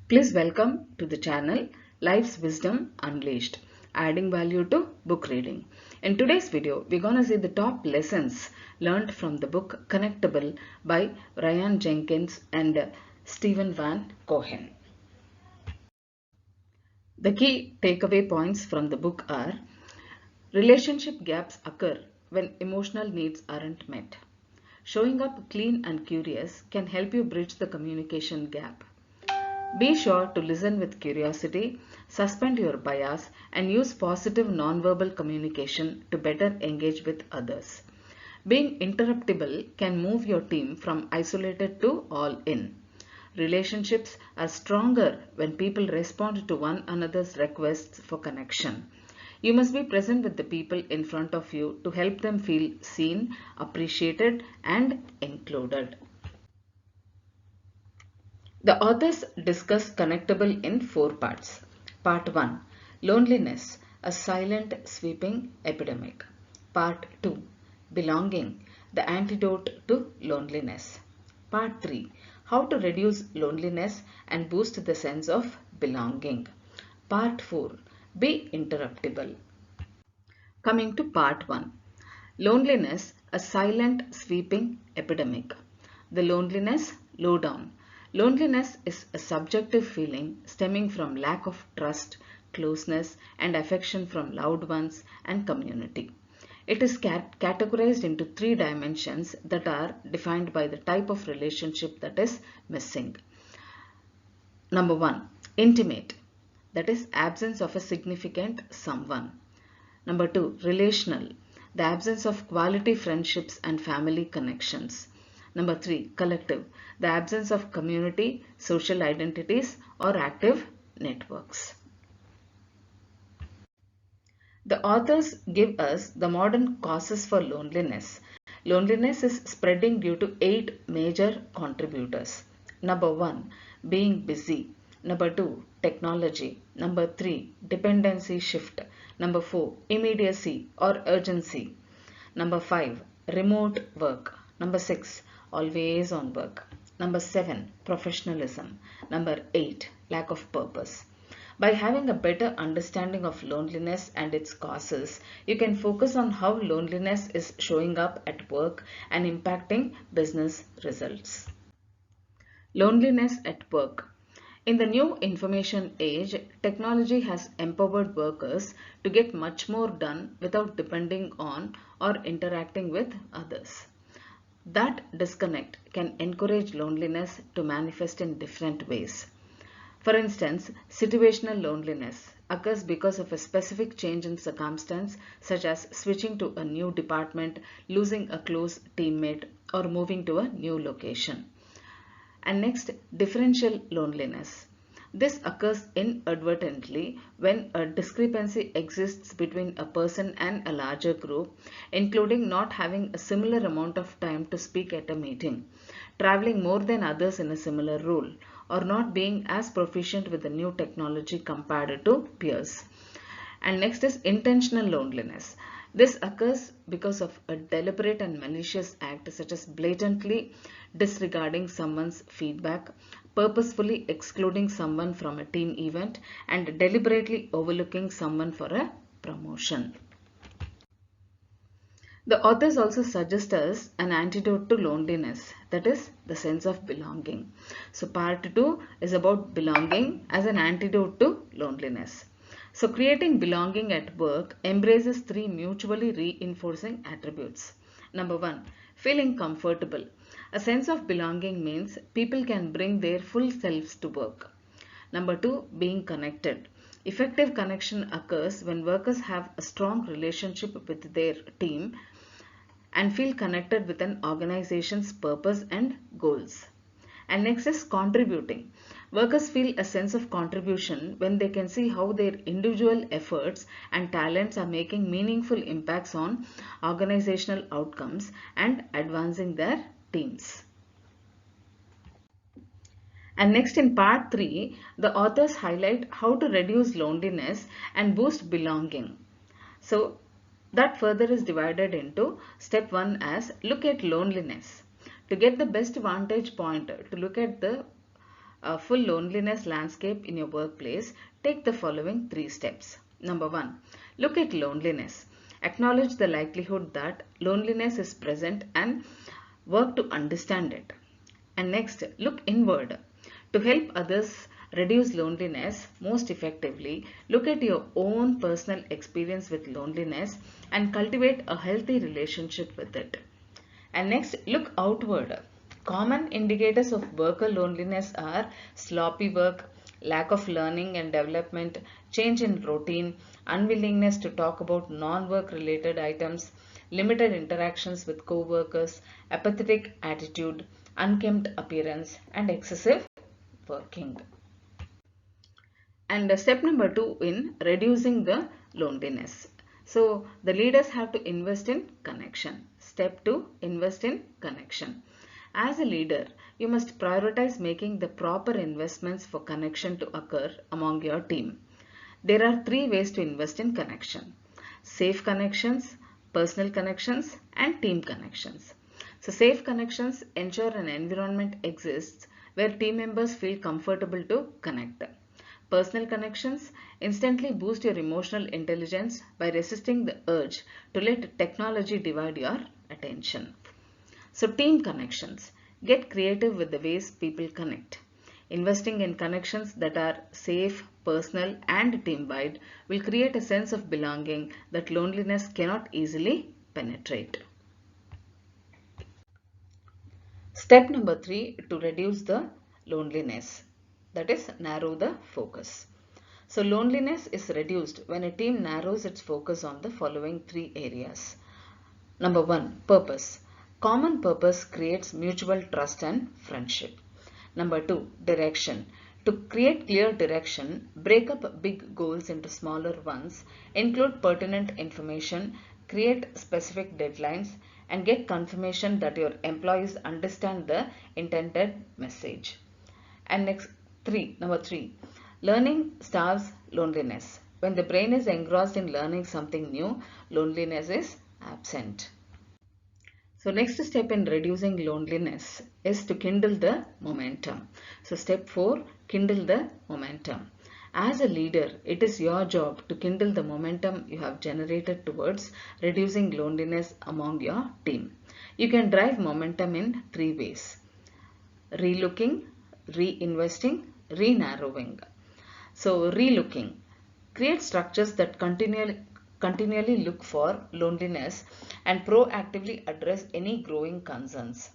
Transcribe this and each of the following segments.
Please welcome to the channel Life's Wisdom Unleashed, adding value to book reading. In today's video, we're going to see the top lessons learned from the book Connectable by RyanJenkins and StevenVanCoven. The key takeaway points from the book are: relationship gaps occur when emotional needs aren't met. Showing up clean and curious can help you bridge the communication gap. Be sure to listen with curiosity, suspend your bias, and use positive nonverbal communication to better engage with others. Being interruptible can move your team from isolated to all in. Relationships are stronger when people respond to one another's requests for connection. You must be present with the people in front of you to help them feel seen, appreciated, and included. The authors discuss Connectable in 4 parts. Part 1. Loneliness, a silent sweeping epidemic. Part 2. Belonging, the antidote to loneliness. Part 3. How to reduce loneliness and boost the sense of belonging. Part 4. Be interruptible. Coming to Part 1. Loneliness, a silent sweeping epidemic. The loneliness lowdown. Loneliness is a subjective feeling stemming from lack of trust, closeness, and affection from loved ones and community. It is categorized into 3 dimensions that are defined by the type of relationship that is missing. Number 1. Intimate, that is absence of a significant someone. Number 2. Relational, the absence of quality friendships and family connections. Number 3. Collective, the absence of community, social identities, or active networks. The authors give us the modern causes for loneliness. Loneliness is spreading due to 8 major contributors. Number 1. Being busy. Number 2. Technology. Number 3. Dependency shift. Number 4. Immediacy or urgency. Number 5. Remote work. Number 6. Always on work. Number 7. Professionalism. Number 8. Lack of purpose. By having a better understanding of loneliness and its causes, you can focus on how loneliness is showing up at work and impacting business results. Loneliness at work. In the new information age, technology has empowered workers to get much more done without depending on or interacting with others. That disconnect can encourage loneliness to manifest in different ways. For instance, situational loneliness occurs because of a specific change in circumstance, such as switching to a new department, losing a close teammate, or moving to a new location. And next, differential loneliness. This occurs inadvertently when a discrepancy exists between a person and a larger group, including not having a similar amount of time to speak at a meeting, traveling more than others in a similar role, or not being as proficient with the new technology compared to peers. And next is intentional loneliness. This occurs because of a deliberate and malicious act, such as blatantly disregarding someone's feedback, purposefully excluding someone from a team event, and deliberately overlooking someone for a promotion. The authors also suggest us an antidote to loneliness, that is the sense of belonging. So part 2 is about belonging as an antidote to loneliness. So creating belonging at work embraces 3 mutually reinforcing attributes. Number 1, feeling comfortable. A sense of belonging means people can bring their full selves to work. Number 2, being connected. Effective connection occurs when workers have a strong relationship with their team and feel connected with an organization's purpose and goals. And next is contributing. Workers feel a sense of contribution when they can see how their individual efforts and talents are making meaningful impacts on organizational outcomes and advancing their teams. And next, in part 3, the authors highlight how to reduce loneliness and boost belonging. So that further is divided into step 1 as look at loneliness. To get the best vantage point to look at the a full loneliness landscape in your workplace, take the following 3 steps. Number 1. Look at loneliness. Acknowledge the likelihood that loneliness is present and work to understand it. And next, look inward. To help others reduce loneliness most effectively, look at your own personal experience with loneliness and cultivate a healthy relationship with it. And next, look outward. Common indicators of worker loneliness are sloppy work, lack of learning and development, change in routine, unwillingness to talk about non-work related items, limited interactions with co-workers, apathetic attitude, unkempt appearance, and excessive working. And step number 2 in reducing the loneliness. So the leaders have to invest in connection. Step 2, invest in connection. As a leader, you must prioritize making the proper investments for connection to occur among your team. There are 3 ways to invest in connection: safe connections, personal connections, and team connections. So safe connections ensure an environment exists where team members feel comfortable to connect. Personal connections instantly boost your emotional intelligence by resisting the urge to let technology divide your attention. So team connections. Get creative with the ways people connect. Investing in connections that are safe, personal, and team-wide will create a sense of belonging that loneliness cannot easily penetrate. Step number 3 to reduce the loneliness, that is, narrow the focus. So loneliness is reduced when a team narrows its focus on the following 3 areas. Number 1, purpose. Common purpose creates mutual trust and friendship. Number 2, direction. To create clear direction, break up big goals into smaller ones, include pertinent information, create specific deadlines, and get confirmation that your employees understand the intended message. And number 3, learning starves loneliness. When the brain is engrossed in learning something new, loneliness is absent. So next step in reducing loneliness is to kindle the momentum. So step 4, kindle the momentum. As a leader, it is your job to kindle the momentum you have generated towards reducing loneliness among your team. You can drive momentum in 3 ways: relooking, reinvesting, re-narrowing. So relooking. Create structures that continually look for loneliness and proactively address any growing concerns.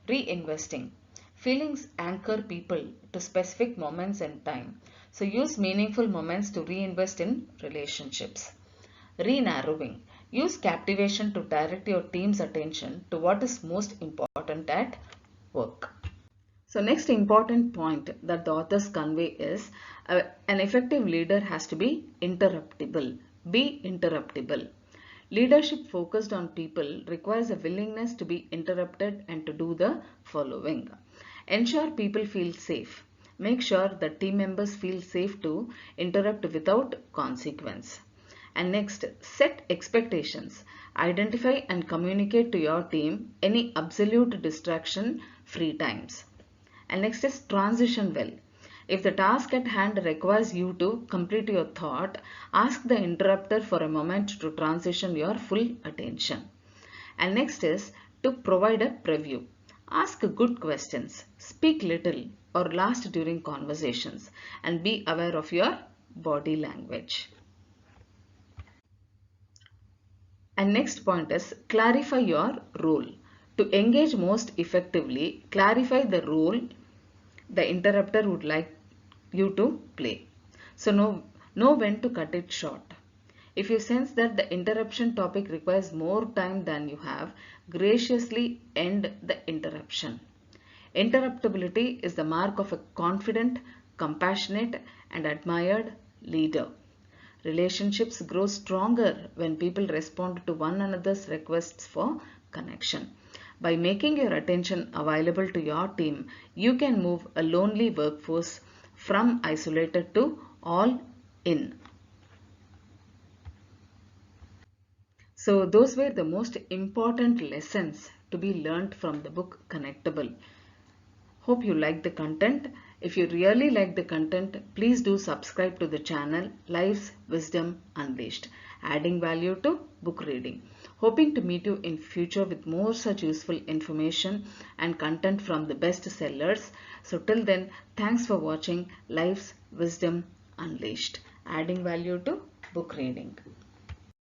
Reinvesting. Feelings anchor people to specific moments in time. So use meaningful moments to reinvest in relationships. Re-narrowing. Use captivation to direct your team's attention to what is most important at work. So next important point that the authors convey is an effective leader has to be interruptible. Be interruptible. Leadership focused on people requires a willingness to be interrupted and to do the following. Ensure people feel safe. Make sure that team members feel safe to interrupt without consequence. And next, set expectations. Identify and communicate to your team any absolute distraction-free times. And next is transition well. If the task at hand requires you to complete your thought, ask the interrupter for a moment to transition your full attention. And next is to provide a preview. Ask good questions, speak little or last during conversations, and be aware of your body language. And next point is clarify your role. To engage most effectively, clarify the role the interrupter would like you to play. So know when to cut it short. If you sense that the interruption topic requires more time than you have, graciously end the interruption. Interruptibility is the mark of a confident, compassionate, and admired leader. Relationships grow stronger when people respond to one another's requests for connection. By making your attention available to your team, you can move a lonely workforce from isolated to all in. So those were the most important lessons to be learned from the book Connectable. Hope you liked the content. If you really like the content, please do subscribe to the channel Life's Wisdom Unleashed, adding value to book reading. Hoping to meet you in future with more such useful information and content from the best sellers. So till then, thanks for watching Life's Wisdom Unleashed, adding value to book reading.